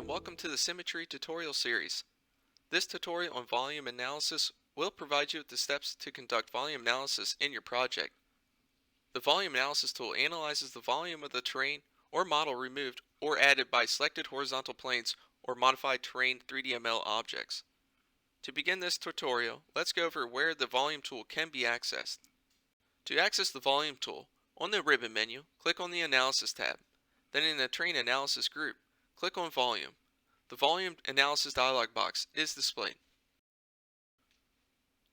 welcome to the SIMmetry tutorial series. This tutorial on volume analysis will provide you with the steps to conduct volume analysis in your project. The volume analysis tool analyzes the volume of the terrain or model removed or added by selected horizontal planes or modified terrain 3DML objects. To begin this tutorial, let's go over where the volume tool can be accessed. To access the volume tool, on the ribbon menu, click on the Analysis tab. Then in the Terrain Analysis group, click on Volume. The Volume Analysis dialog box is displayed.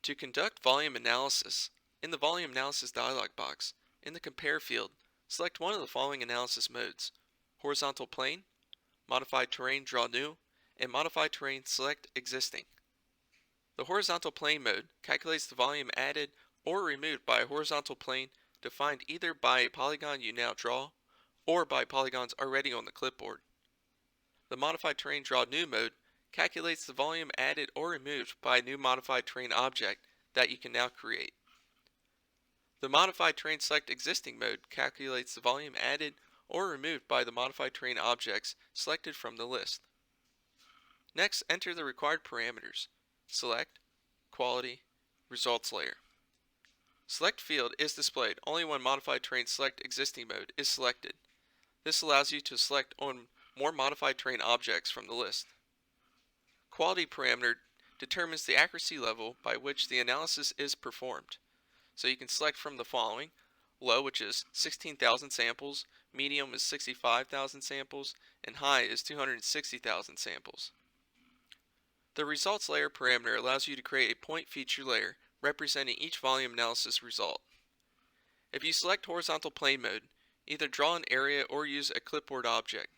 To conduct volume analysis, in the Volume Analysis dialog box, in the Compare field, select one of the following analysis modes: Horizontal Plane, Modified Terrain Draw New, and Modified Terrain Select Existing. The Horizontal Plane mode calculates the volume added or removed by a horizontal plane defined either by a polygon you now draw or by polygons already on the clipboard. The Modified Terrain Draw New mode calculates the volume added or removed by a new modified terrain object that you can now create. The Modified Terrain Select Existing mode calculates the volume added or removed by the modified terrain objects selected from the list. Next, enter the required parameters: Select, Quality, Results Layer. Select field is displayed only when Modified Terrain Select Existing mode is selected. This allows you to select on more modified terrain objects from the list. Quality parameter determines the accuracy level by which the analysis is performed. So you can select from the following: low, which is 16,000 samples, medium is 65,000 samples, and high is 260,000 samples. The results layer parameter allows you to create a point feature layer representing each volume analysis result. If you select horizontal plane mode, either draw an area or use a clipboard object.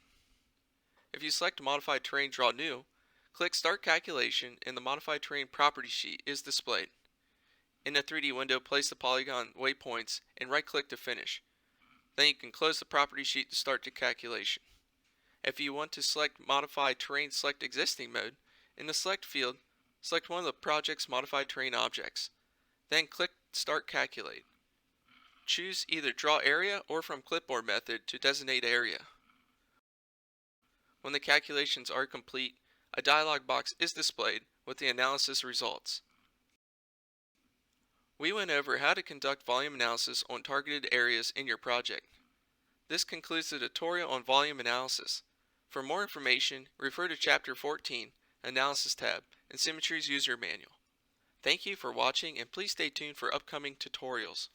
If you select Modified Terrain Draw New, click Start Calculation and the Modified Terrain property sheet is displayed. In the 3D window, place the polygon waypoints and right-click to finish. Then you can close the property sheet to start the calculation. If you want to select Modified Terrain Select Existing mode, in the Select field, select one of the project's modified terrain objects. Then click Start Calculate. Choose either Draw Area or from Clipboard method to designate area. When the calculations are complete, a dialog box is displayed with the analysis results. We went over how to conduct volume analysis on targeted areas in your project. This concludes the tutorial on volume analysis. For more information, refer to Chapter 14, Analysis tab, and SIMmetry's User Manual. Thank you for watching, and please stay tuned for upcoming tutorials.